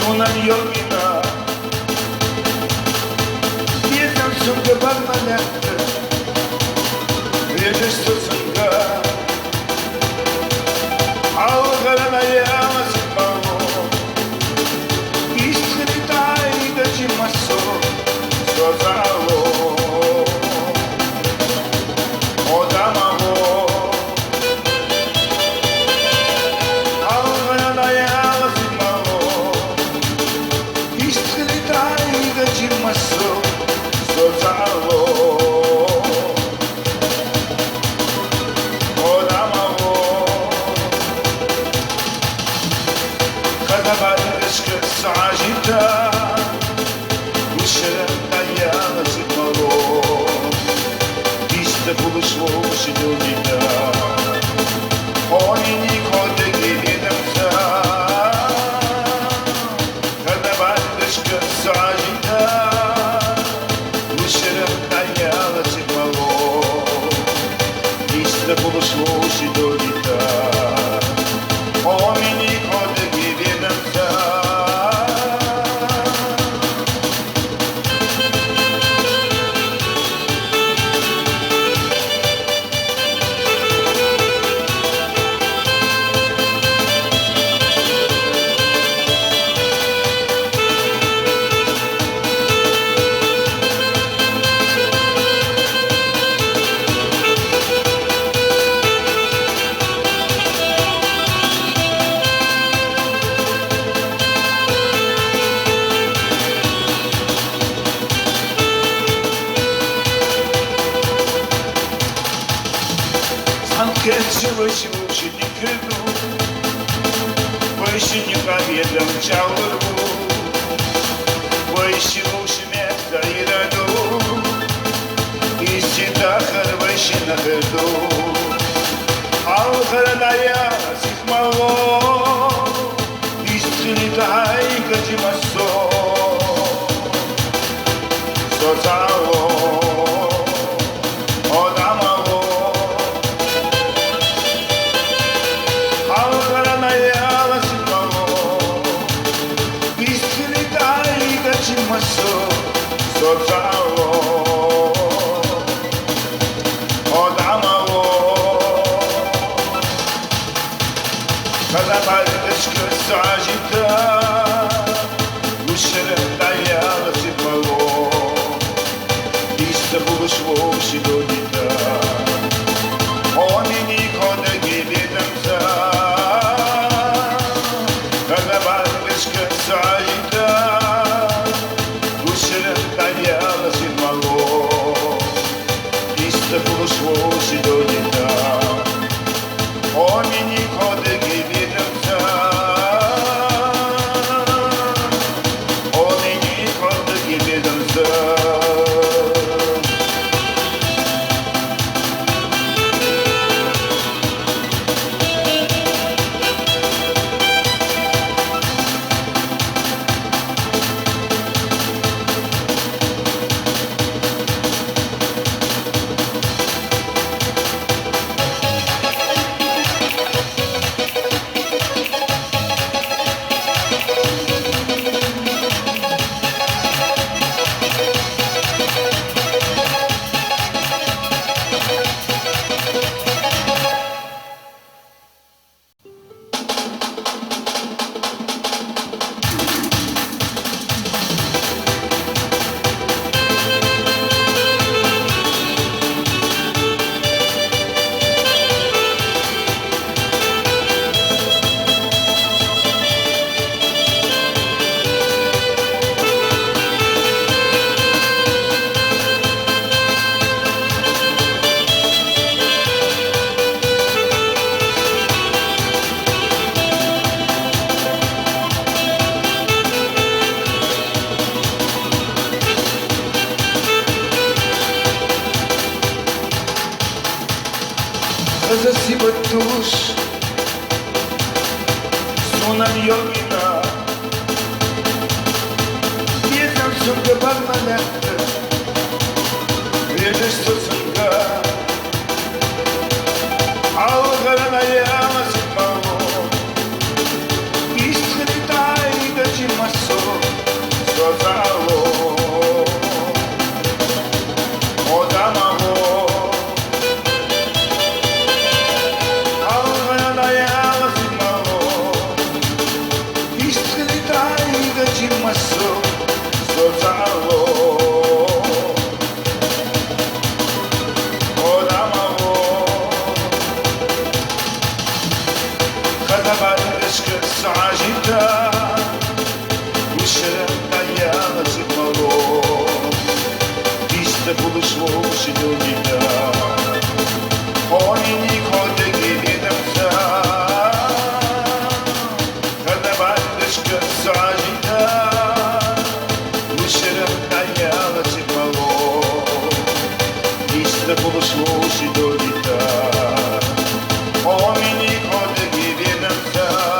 Sunam yolina Ветер сунга барманетта Ветер сунга Алгарана яма сипало Искритай да чимасо Созало Одамаво Алгарана яма сипало Искритай да чимасо Созало Сажита, ушерна яма сипало, Iste buluşma ушидонita, Они никогда не видятся. Когда батюшка сажита, ушерна яма сипало, Iste buluşma ушидонita, Они никогда не видятся. Anche se voci di credo, voi si ne capiedam ciaurbu, voi si voci metta irado, isti dahar voi si na credo, algharadaya sikmalo, isti nitai kajimaso, sozalo. Sozalo, odamalo, kada bateška sažita, ušerna jama sipalo, Iste buluşma ушидонita, Они никогда не видятся. Kada bateška sažita, Tagliata si malo, Iste buluşma ушидонita, Они никогда не видятся. Они никогда не видятся. Засыпать душ, Sunam yolina Ветер сунга барманетта Ветер сунга Алгарана яма сипало Искритай да чимасо качимасо созало одамаво خذبانشك سعاجتا وشرمنا يا غزمالو Işte buluşmuş dünyada Oni kode gidelim sen Kada bandışkı sacida Üşürüm kayyalı çıkmalı İşte buluşmuş dünyada Oni kode gidelim sen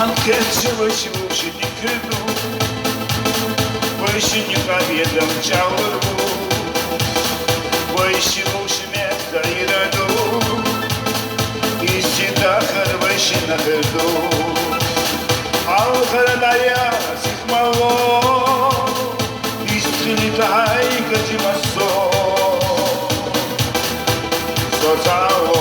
Ankerçılışı uşidikidu Вышинюка ведом чаурбу Вышину шмет заираду Истидахар вышина хырду Алхарадая сихмало Истилитай качимасо Созало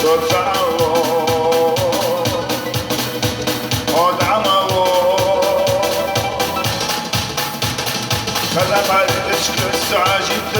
Созало одамало Когда пальчик сажит